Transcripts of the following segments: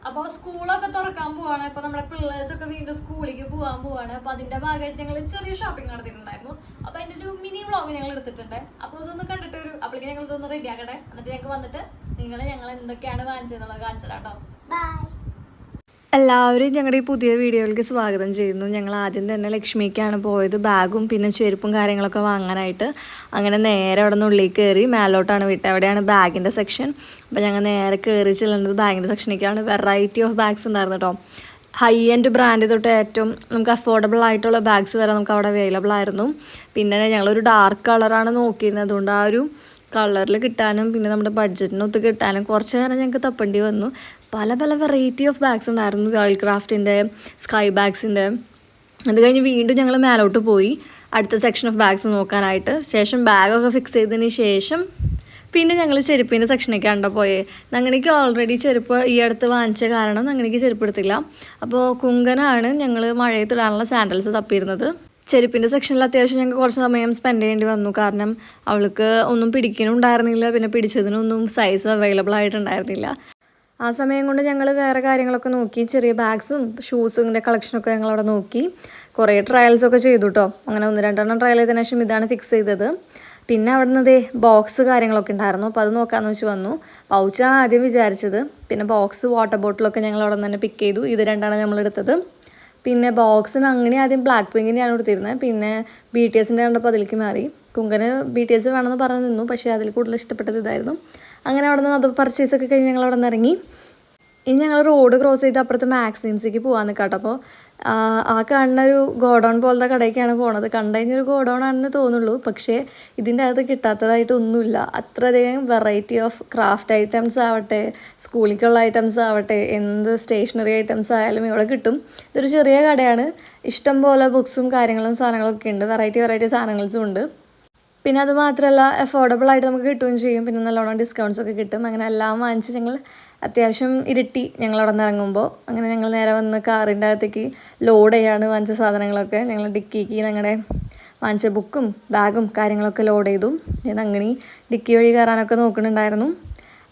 അപ്പൊ സ്കൂളൊക്കെ തുറക്കാൻ പോവാണ്. ഇപ്പൊ നമ്മുടെ പിള്ളേഴ്സ് ഒക്കെ വീണ്ടും സ്കൂളിലേക്ക് പോകാൻ പോവാണ്. അപ്പൊ അതിന്റെ ഭാഗമായിട്ട് ഞങ്ങൾ ചെറിയ ഷോപ്പിംഗ് നടത്തിയിട്ടുണ്ടായിരുന്നു. അപ്പൊ അതിന്റെ ഒരു മിനി വ്ളോഗ് ഞങ്ങൾ എടുത്തിട്ടുണ്ട്. അപ്പൊ ഇതൊന്ന് കണ്ടിട്ട് ഒരു അപ്പോഴേക്കും ഞങ്ങൾ ഇതൊന്ന് റെഡി ആക്കട്ടെ. എന്നിട്ട് ഞങ്ങൾക്ക് വന്നിട്ട് ഞങ്ങൾ എന്തൊക്കെയാണ് കാണിച്ചതെന്നുള്ളത് കാണിച്ചതാട്ടോ. എല്ലാവരും ഞങ്ങളുടെ ഈ പുതിയ വീഡിയോയിലേക്ക് സ്വാഗതം ചെയ്യുന്നു. ഞങ്ങൾ ആദ്യം തന്നെ ലക്ഷ്മിക്കാണ് പോയത്, ബാഗും പിന്നെ ചെരുപ്പും കാര്യങ്ങളൊക്കെ വാങ്ങാനായിട്ട്. അങ്ങനെ നേരെ അവിടെ നിന്ന് ഉള്ളിൽ കയറി മേലോട്ടാണ് വിട്ടത്. അവിടെയാണ് ബാഗിൻ്റെ സെക്ഷൻ. അപ്പോൾ ഞങ്ങൾ നേരെ കയറി ചെല്ലുന്നത് ബാഗിൻ്റെ സെക്ഷനിലേക്കാണ്. വെറൈറ്റി ഓഫ് ബാഗ്സ് ഉണ്ടായിരുന്നു കേട്ടോ. ഹൈ എൻഡ് ബ്രാൻഡ് തൊട്ട് ഏറ്റവും നമുക്ക് അഫോർഡബിൾ ആയിട്ടുള്ള ബാഗ്സ് വരെ നമുക്ക് അവിടെ അവൈലബിൾ ആയിരുന്നു. പിന്നെ ഞങ്ങളൊരു ഡാർക്ക് കളറാണ് നോക്കിയിരുന്നത്. അതുകൊണ്ട് ആ ഒരു കളറിൽ കിട്ടാനും പിന്നെ നമ്മുടെ ബഡ്ജറ്റിനൊത്ത് കിട്ടാനും കുറച്ച് നേരം ഞങ്ങൾക്ക് തപ്പേണ്ടി വന്നു. പല പല വെറൈറ്റി ഓഫ് ബാഗ്സ് ഉണ്ടായിരുന്നു. റോയൽ ക്രാഫ്റ്റിൻ്റെ, സ്കൈ ബാഗ്സിൻ്റെ. അത് കഴിഞ്ഞ് വീണ്ടും ഞങ്ങൾ മേലോട്ട് പോയി അടുത്ത സെക്ഷൻ ഓഫ് ബാഗ്സ് നോക്കാനായിട്ട്. ശേഷം ബാഗൊക്കെ ഫിക്സ് ചെയ്തതിന് ശേഷം പിന്നെ ഞങ്ങൾ ചെരുപ്പിൻ്റെ സെക്ഷനൊക്കെയാണ്ടോ പോയത്. ഞങ്ങൾക്ക് ഓൾറെഡി ചെരുപ്പ് ഈ അടുത്ത് വാങ്ങിച്ച കാരണം ഞങ്ങൾക്ക് ചെരുപ്പ് എടുത്തില്ല. അപ്പോൾ കുങ്കനാണ് ഞങ്ങൾ മഴയത്തിടാനുള്ള സാൻഡൽസ് തപ്പിയിരുന്നത്. ചെരുപ്പിൻ്റെ സെക്ഷനിൽ അത്യാവശ്യം ഞങ്ങൾക്ക് കുറച്ച് സമയം സ്പെൻഡ് ചെയ്യേണ്ടി വന്നു. കാരണം അവൾക്ക് ഒന്നും പിടിക്കാനുണ്ടായിരുന്നില്ല, പിന്നെ പിടിച്ചതിനൊന്നും സൈസ് അവൈലബിൾ ആയിട്ടുണ്ടായിരുന്നില്ല. ആ സമയം കൊണ്ട് ഞങ്ങൾ വേറെ കാര്യങ്ങളൊക്കെ നോക്കി. ചെറിയ ബാഗ്സും ഷൂസിൻ്റെ കളക്ഷനൊക്കെ ഞങ്ങൾ അവിടെ നോക്കി. കുറേ ട്രയൽസൊക്കെ ചെയ്തു കേട്ടോ. അങ്ങനെ 1-2 ട്രയൽ ചെയ്തതിനു ശേഷം ഇതാണ് ഫിക്സ് ചെയ്തത്. പിന്നെ അവിടെ നിന്ന് ബോക്സ് കാര്യങ്ങളൊക്കെ ഉണ്ടായിരുന്നു. അപ്പോൾ അത് നോക്കാമെന്ന് വെച്ച് വന്നു. പൗച്ചാണ് ആദ്യം വിചാരിച്ചത്. പിന്നെ ബോക്സ്, വാട്ടർ ബോട്ടിലൊക്കെ ഞങ്ങൾ അവിടെ നിന്ന് തന്നെ പിക്ക് ചെയ്തു. ഇത് രണ്ടാണ് നമ്മളെടുത്തത്. പിന്നെ ബോക്സിന് അങ്ങനെ ആദ്യം ബ്ലാക്ക് പിങ്കിൻ്റെയാണ് കൊടുത്തിരുന്നത്. പിന്നെ BTSൻ്റെ കണ്ടപ്പോൾ അതിലേക്ക് മാറി. കുങ്കന് BTS വേണമെന്ന് പറഞ്ഞു നിന്നു, പക്ഷേ അതിൽ കൂടുതൽ ഇഷ്ടപ്പെട്ടത് ഇതായിരുന്നു. അങ്ങനെ അവിടെ നിന്ന് അത് പർച്ചേസൊക്കെ കഴിഞ്ഞ് ഞങ്ങൾ അവിടെ നിന്ന് ഇറങ്ങി. ഇനി ഞങ്ങൾ റോഡ് ക്രോസ് ചെയ്ത് അപ്പുറത്ത് മാക്സിംസിലേക്ക് പോകാൻ നിൽക്കാട്ടോ. അപ്പോൾ ആ കാണുന്ന ഒരു ഗോഡൗൺ പോലത്തെ കടയ്ക്കാണ് പോണത്. കണ്ടു കഴിഞ്ഞൊരു ഗോഡൗൺ ആണെന്ന് തോന്നുള്ളൂ, പക്ഷേ ഇതിൻ്റെ അകത്ത് കിട്ടാത്തതായിട്ടൊന്നുമില്ല. അത്രയധികം വെറൈറ്റി ഓഫ് ക്രാഫ്റ്റ് ഐറ്റംസ് ആവട്ടെ, സ്കൂളിലേക്കുള്ള ഐറ്റംസ് ആവട്ടെ, എന്ത് സ്റ്റേഷനറി ഐറ്റംസ് ആയാലും ഇവിടെ കിട്ടും. ഇതൊരു ചെറിയ കടയാണ്. ഇഷ്ടം പോലെ ബുക്സും കാര്യങ്ങളും സാധനങ്ങളൊക്കെ ഉണ്ട്. വെറൈറ്റി സാധനങ്ങളും ഉണ്ട്. പിന്നെ അത് മാത്രമല്ല അഫോർഡബിൾ ആയിട്ട് നമുക്ക് കിട്ടുകയും ചെയ്യും. പിന്നെ നല്ലോണം ഡിസ്കൗണ്ട്സൊക്കെ കിട്ടും. അങ്ങനെ എല്ലാം വാങ്ങിച്ച് ഞങ്ങൾ അത്യാവശ്യം ഇരുട്ടി ഞങ്ങൾ അവിടെ നിന്ന് ഇറങ്ങുമ്പോൾ. അങ്ങനെ ഞങ്ങൾ നേരെ വന്ന് കാറിൻ്റെ അകത്തേക്ക് ലോഡ് ചെയ്യാണ് വാങ്ങിച്ച സാധനങ്ങളൊക്കെ. ഞങ്ങൾ ഡിക്കിക്ക് ഞങ്ങളുടെ വാങ്ങിച്ച ബുക്കും ബാഗും കാര്യങ്ങളൊക്കെ ലോഡ് ചെയ്തു. ഞാൻ അങ്ങനെ ഡിക്കി വഴി കയറാനൊക്കെ നോക്കുന്നുണ്ടായിരുന്നു.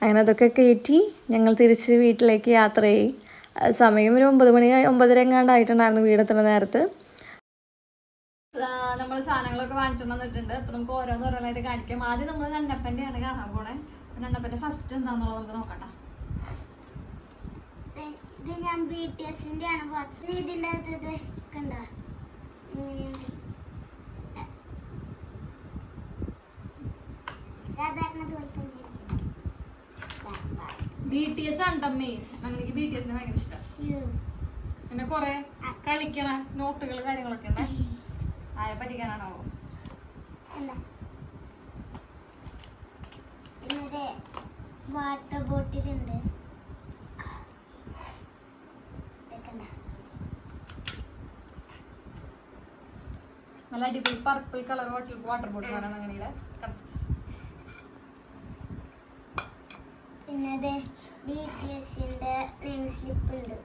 അങ്ങനെ അതൊക്കെ കയറ്റി ഞങ്ങൾ തിരിച്ച് വീട്ടിലേക്ക് യാത്ര ചെയ്യി. സമയം ഒരു 9 മണി 9:30 എങ്ങാണ്ടായിട്ടുണ്ടായിരുന്നു വീടെത്തുന്ന നേരത്ത്. നമ്മൾ സാധനങ്ങളൊക്കെ വാങ്ങിച്ചോണ്ട് വന്നിട്ടുണ്ട്. അപ്പൊ നമുക്ക് ഓരോന്നായിട്ട് കാണിക്കാം. ആദ്യം നമ്മൾ നന്നപ്പൻ്റെ ആണ് കാണാൻ പോണേ. നന്നപ്പൻ്റെ ഫസ്റ്റ് എന്താണെന്നുള്ളത് നമുക്ക് നോക്കട്ടെ. ഇത് ഞാൻ BTSൻ്റെ ആണ് വാച്ച്. ഇതിൻ്റെ അകത്ത് കണ്ട സാധാരണ പോലെ തന്നെ BTS ആണ് തമ്മി. അങ്ങനെ BTSനെ ഭയങ്കര ഇഷ്ടം. പിന്നെ കൊറേ കളിക്കണ നോട്ടുകൾ കാര്യങ്ങളൊക്കെ ഉണ്ട്. ആരെ പറ്റിക്കാനാണോ? പിന്നെ വാട്ടർ ബോട്ടിലുണ്ട്. നല്ല അടിപൊളി പർപ്പിൾ കളർ വാട്ടർ ബോട്ടിലാണ്. അങ്ങനെ പിന്നെ BTSൻ്റെ നെയിം സ്ലിപ്പ് ഉണ്ട്.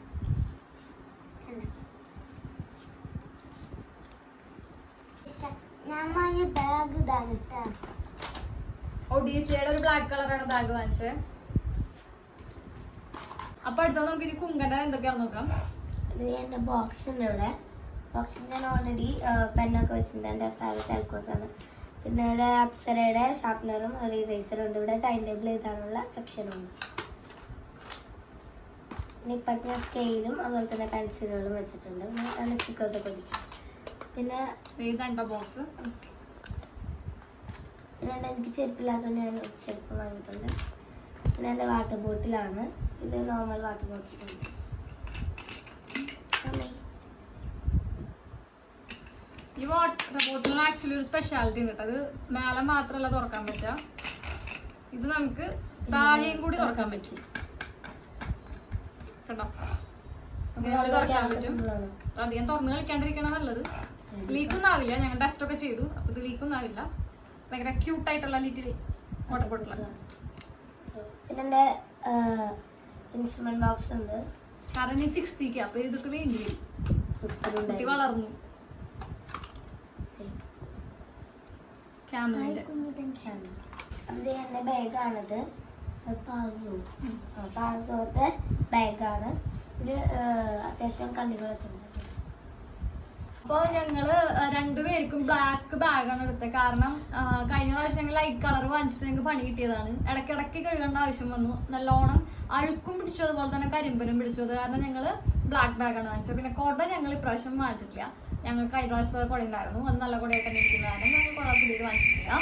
ഞാൻ വാങ്ങിയ ബാഗ് ഇതാണ് കേട്ടോ. ഒഡീസയുടെ ഒരു ബ്ലാക്ക് കളറാണ് ബാഗ് വാങ്ങിച്ചത്. അപ്പൊ അടുത്ത നമുക്ക് ഇനി കുങ്കന്റെ എന്തൊക്കെയാന്ന് നോക്കാം. ഇത് എൻ്റെ ബോക്സ് ഉണ്ട്. ഇവിടെ ബോക്സിൽ ഞാൻ ഓൾറെഡി പെന്നൊക്കെ വെച്ചിട്ടുണ്ട്. എൻ്റെ ഫേവറേറ്റ് ആൽക്കോസ് ആണ്. പിന്നെ ഇവിടെ അപ്സരയുടെ ഷാർപ്പനറും ഇറേസറും ഉണ്ട്. ഇവിടെ ടൈം ടേബിൾ എഴുതാനുള്ള സെക്ഷനുണ്ട്. പിന്നെ ഇപ്പോഴത്തെ ഞാൻ സ്കെയിലും അതുപോലെ തന്നെ പെൻസിലുകളും വെച്ചിട്ടുണ്ട്. പിന്നെ സ്റ്റിക്കേഴ്സൊക്കെ വെച്ചിട്ടുണ്ട്. പിന്നെ ബോക്സ്. പിന്നെ എനിക്ക് ചെരുപ്പില്ലാത്തതുകൊണ്ട് ഞാൻ ചെരുപ്പ് വാങ്ങിയിട്ടുണ്ട്. പിന്നെ എൻ്റെ വാട്ടർ ബോട്ടിലാണ്. ഇത് നോർമൽ വാട്ടർ ബോട്ടിലാണ്. ഈ വാട്ടർ ബോട്ടിലിന് ആക്ച്വലി ഒരു സ്പെഷ്യാലിറ്റി ഉണ്ട്. അത് മേലെ മാത്രമല്ല തുറക്കാൻ പറ്റുക, ഇത് നമുക്ക് താഴെയും കൂടി തുറക്കാൻ പറ്റും. കേട്ടോ, തുറക്കാൻ പറ്റും. അധികം തുറന്ന് കളിക്കാണ്ടിരിക്കണം നല്ലത്. ലീക്കൊന്നും ആവില്ല. ഞങ്ങൾ ടെസ്റ്റ് ഒക്കെ ചെയ്തു. അപ്പൊ ഇത് ലീക്കൊന്നും ആവില്ല. ഭയങ്കര ക്യൂട്ടായിട്ടുള്ള ലിറ്റിൽ വാട്ടർ ബോട്ടിലാണ്. പിന്നെ എൻ്റെ ഇൻസ്ട്രുമെന്റ് ബോക്സ് ഉണ്ട്. കാരണം ഈ 60ക്ക് അപ്പൊ ഇതൊക്കെ വേണ്ടി വരും. കുട്ടി വളർന്നു. അത് എൻ്റെ ബാഗാണിത്. പാസോത്തെ ബാഗാണ്. ഒരു അത്യാവശ്യം കള്ളികളൊക്കെ ഉണ്ട്. അപ്പൊ ഞങ്ങള് രണ്ടുപേർക്കും ബ്ലാക്ക് ബാഗാണ് എടുത്തത്. കാരണം കഴിഞ്ഞ പ്രാവശ്യം ഞങ്ങൾ ലൈറ്റ് കളർ വാങ്ങിച്ചിട്ട് ഞങ്ങൾക്ക് പണി കിട്ടിയതാണ്. ഇടയ്ക്കിടയ്ക്ക് കഴുകേണ്ട ആവശ്യം വന്നു. നല്ലോണം അഴുക്കും പിടിച്ചു, അതുപോലെ തന്നെ കരിമ്പനും പിടിച്ചു. അത് കാരണം ഞങ്ങള് ബ്ലാക്ക് ബാഗാണ് വാങ്ങിച്ചത്. പിന്നെ കുട ഞങ്ങൾ ഇപ്രാവശ്യം വാങ്ങിച്ചിട്ടില്ല. ഞങ്ങൾക്ക് കഴിഞ്ഞ പ്രാവശ്യത്തെ കുട ഉണ്ടായിരുന്നു, അത് നല്ല കുടയായിട്ട് തന്നെ ഇരിക്കുന്ന കാരണം ഞങ്ങൾ കുട പുതിയത് വാങ്ങിച്ചിട്ടില്ല.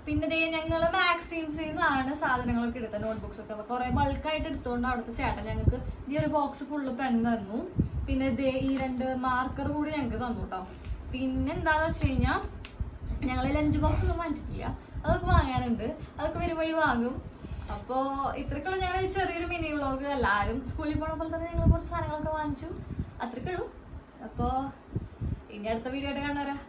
പിന്നെ ദേ ഞങ്ങള് മാക്സിംസിൽ നിന്നാണ് സാധനങ്ങളൊക്കെ എടുത്തത്, നോട്ട്ബുക്സ് ഒക്കെ. അപ്പൊ കുറെ ബൾക്കായിട്ട് എടുത്തുകൊണ്ട് അവിടുത്തെ ചേട്ടൻ ഞങ്ങൾക്ക് ഈ ഒരു ബോക്സ് ഫുള്ള് പെൻ തന്നു. പിന്നെ ദേ ഈ 2 മാർക്കർ കൂടി ഞങ്ങൾക്ക് തന്നു കേട്ടോ. പിന്നെ എന്താന്ന് വെച്ച് കഴിഞ്ഞാൽ ഞങ്ങൾ ലഞ്ച് ബോക്സ് ഒന്നും വാങ്ങിച്ചിട്ടില്ല, അതൊക്കെ വാങ്ങാനുണ്ട്. അതൊക്കെ വരും വഴി വാങ്ങും. അപ്പോ ഇത്രക്കുള്ള ഞങ്ങളുടെ ചെറിയൊരു മിനി വ്ളോഗ്. എല്ലാവരും സ്കൂളിൽ പോണ പോലെ തന്നെ ഞങ്ങൾ കുറച്ച് സാധനങ്ങളൊക്കെ വാങ്ങിച്ചു, അത്രക്കുള്ളൂ. അപ്പോ ഇനി അടുത്ത വീഡിയോ ആയിട്ട് കാണാം.